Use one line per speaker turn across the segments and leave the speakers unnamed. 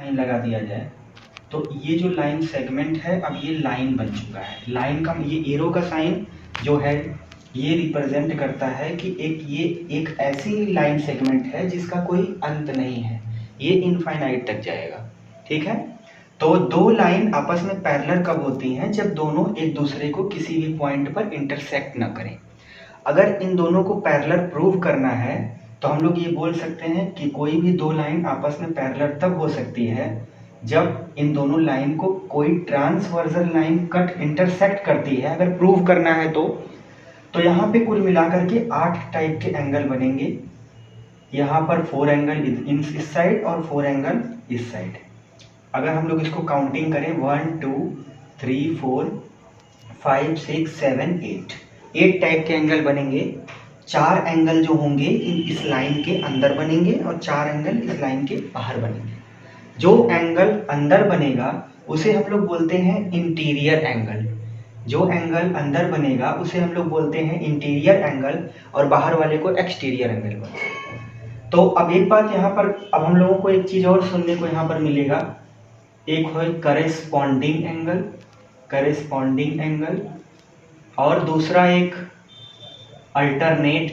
Sign लगा दिया जाए तो ये जो लाइन सेगमेंट है अब ये लाइन बन चुका है। लाइन का ये एरो का साइन जो है ये रिप्रेजेंट करता है कि ये एक ऐसी लाइन सेगमेंट है जिसका कोई अंत नहीं है, ये इनफाइनाइट तक जाएगा। ठीक है, तो दो लाइन आपस में पैरेलल कब होती हैं? जब दोनों एक दूसरे को किसी भी पॉइंट पर इंटरसेक्ट न करें। अगर इन दोनों को पैरेलल प्रूव करना है तो हम लोग ये बोल सकते हैं कि कोई भी दो लाइन आपस में पैरेलल तब हो सकती है जब इन दोनों लाइन को कोई ट्रांसवर्सल लाइन कट इंटरसेक्ट करती है। अगर प्रूव करना है तो यहाँ पे कुल मिलाकर के 8 टाइप के एंगल बनेंगे। यहाँ पर 4 एंगल इस साइड और 4 एंगल इस साइड। अगर हम लोग इसको काउंटिंग करें 1 2 3 4 5 6 7 8 टाइप के एंगल बनेंगे। 4 एंगल जो होंगे इस लाइन के अंदर बनेंगे और 4 एंगल इस लाइन के बाहर बनेंगे। जो एंगल अंदर बनेगा उसे हम लोग बोलते हैं इंटीरियर एंगल। जो एंगल अंदर बनेगा उसे हम लोग बोलते हैं इंटीरियर एंगल और बाहर वाले को एक्सटीरियर एंगल बोलते हैं। तो अब एक बात यहाँ पर, अब हम लोगों को एक चीज़ और सुनने को यहाँ पर मिलेगा। एक है करेस्पॉन्डिंग एंगल और दूसरा एक अल्टरनेट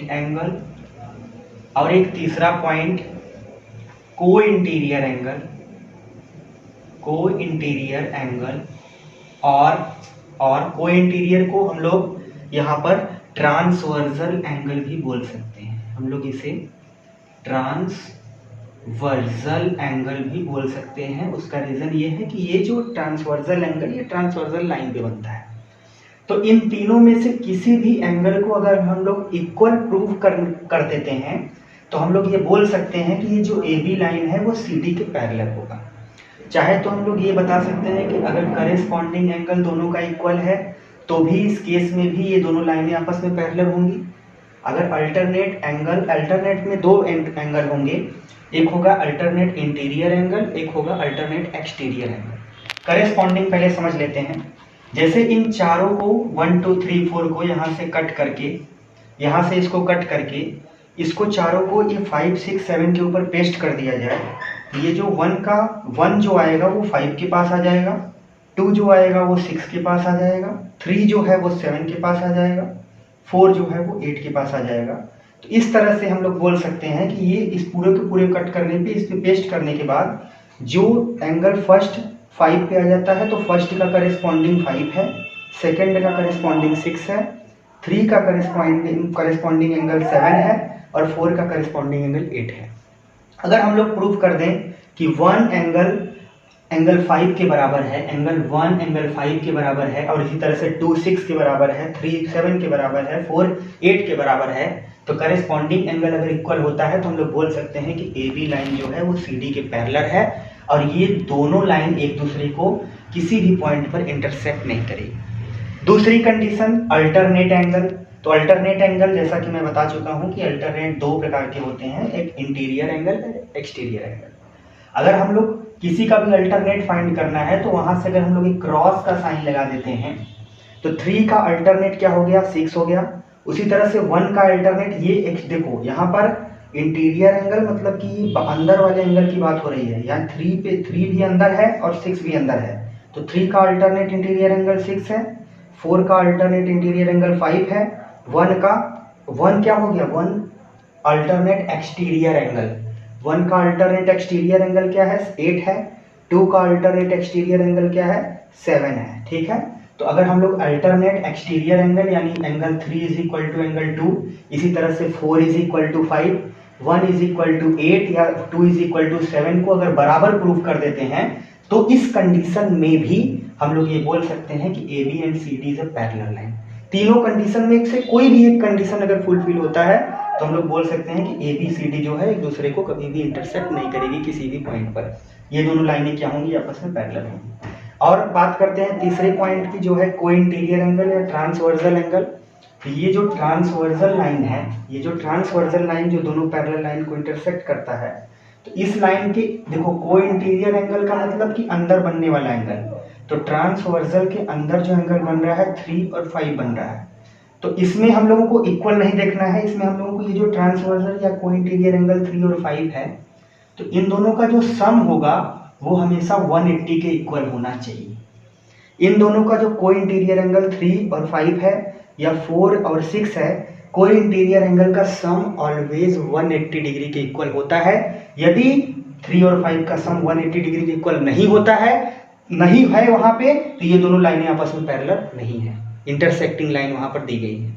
एंगल और एक तीसरा पॉइंट को इंटीरियर एंगल और को इंटीरियर को हम लोग यहाँ पर ट्रांसवर्सल एंगल भी बोल सकते हैं। हम लोग इसे ट्रांसवर्सल एंगल भी बोल सकते हैं। उसका रीज़न ये है कि ये जो ट्रांसवर्सल एंगल ये ट्रांसवर्सल लाइन पे बनता है। तो इन तीनों में से किसी भी एंगल को अगर हम लोग इक्वल प्रूव कर देते हैं तो हम लोग ये बोल सकते हैं कि ये जो ए बी लाइन है वो सी डी के पैरेलल होगा। चाहे तो हम लोग ये बता सकते हैं कि अगर करेस्पॉन्डिंग एंगल दोनों का इक्वल है तो भी इस केस में भी ये दोनों लाइनें आपस में पैरेलल होंगी। अगर अल्टरनेट में दो एंगल होंगे, एक होगा अल्टरनेट इंटीरियर एंगल, एक होगा अल्टरनेट एक्सटीरियर एंगल। करेस्पॉन्डिंग पहले समझ लेते हैं। जैसे इन चारों को 1 2 3 4 को यहाँ से कट करके, यहाँ से इसको कट करके इसको चारों को ये 5 6 7 के ऊपर पेस्ट कर दिया जाए, ये जो 1 जो आएगा वो 5 के पास आ जाएगा, 2 जो आएगा वो 6 के पास आ जाएगा, 3 जो है वो 7 के पास आ जाएगा, 4 जो है वो 8 के पास आ जाएगा। तो इस तरह से हम लोग बोल सकते हैं कि ये इस पूरे के पूरे कट करने पे, इस पे पेस्ट करने के बाद जो एंगल फर्स्ट 5 पे आ जाता है तो फर्स्ट का करेस्पॉन्डिंग 5 है, सेकेंड का करेस्पॉन्डिंग 6 है, 3 का करेस्पॉन्डिंग एंगल 7 है और 4 का करेस्पॉन्डिंग एंगल 8 है। अगर हम लोग प्रूव कर दें कि 1 एंगल 5 के बराबर है, एंगल 1 एंगल 5 के बराबर है और इसी तरह से 2 6 के बराबर है, 3 7 के बराबर है, 4 8 के बराबर है, तो करेस्पॉन्डिंग एंगल अगर इक्वल होता है तो हम लोग बोल सकते हैं कि ए बी लाइन जो है वो सी डी के पैरेलल है और ये दोनों लाइन एक दूसरे को किसी भी पॉइंट पर इंटरसेक्ट नहीं करेगी। दूसरी कंडीशन अल्टरनेट एंगल। तो अल्टरनेट एंगल जैसा कि मैं बता चुका हूं कि अल्टरनेट 2 प्रकार के होते हैं, एक इंटीरियर एंगल, एक्सटीरियर एंगल। अगर हम लोग किसी का भी अल्टरनेट फाइंड करना है तो वहां से अगर हम लोग एक क्रॉस का साइन लगा देते हैं तो 3 का अल्टरनेट क्या हो गया, 6 हो गया। उसी तरह से 1 का अल्टरनेट ये देखो यहाँ पर इंटीरियर एंगल मतलब कि अंदर वाले एंगल की बात हो रही है, यहाँ 3 भी अंदर है और 6 भी अंदर है, तो 3 का अल्टरनेट इंटीरियर एंगल 6 है, 4 का अल्टरनेट इंटीरियर एंगल 5 है, 1 क्या हो गया, 1 अल्टरनेट एक्सटीरियर एंगल, 1 का अल्टरनेट एक्सटीरियर एंगल क्या है, 8 है, 2 का अल्टरनेट एक्सटीरियर एंगल क्या है, 7 है। ठीक है, तो अगर हम लोग अल्टरनेट एक्सटीरियर एंगल यानी angle 3 is equal to angle 2, इसी तरह से 4 is equal to 5, 1 is equal to 8 या 2 इज इक्वल टू 7 को अगर बराबर प्रूव कर देते हैं तो इस कंडीशन में भी हम लोग ये बोल सकते हैं कि A B and C D is a parallel line. तीनों कंडीशन में से कोई भी एक कंडीशन अगर फुलफिल होता है तो हम लोग बोल सकते हैं कि ए बी सी डी जो है एक दूसरे को कभी भी इंटरसेक्ट नहीं करेगी किसी भी पॉइंट पर। ये दोनों लाइनें क्या होंगी, आपस में पैरेलल होंगी। और बात करते हैं तीसरे पॉइंट की जो है को इंटीरियर एंगल या ट्रांसवर्सल एंगल। ये जो ट्रांसवर्सल लाइन है, ये जो ट्रांसवर्सल लाइन जो दोनों पैरेलल लाइन को इंटरसेक्ट करता है, तो इस लाइन के देखो को इंटीरियर एंगल का मतलब कि अंदर बनने वाला एंगल, तो ट्रांसवर्सल के अंदर जो एंगल बन रहा है 3 और 5 बन रहा है। तो इसमें हम लोगों को इक्वल नहीं देखना है, इसमें हम लोगों को ये जो ट्रांसवर्सल या को इंटीरियर एंगल 3 और 5 है, तो इन दोनों का जो सम होगा वो हमेशा 180 के इक्वल होना चाहिए। इन दोनों का जो को इंटीरियर एंगल 3 और 5 है या 4 और 6 है, को इंटीरियर एंगल का सम ऑलवेज 180 डिग्री के इक्वल होता है। यदि 3 और 5 का सम 180 डिग्री के इक्वल नहीं होता है, नहीं है वहां पे, तो ये दोनों लाइनें आपस में पैरेलल नहीं है, इंटरसेक्टिंग लाइन वहां पर दी गई है।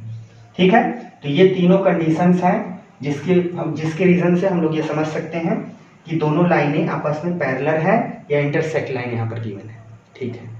ठीक है, तो ये तीनों कंडीशंस हैं जिसके रीजन से हम लोग ये समझ सकते हैं कि दोनों लाइनें आपस में पैरेलल है या इंटरसेक्ट लाइन यहाँ पर गिवन है। ठीक है।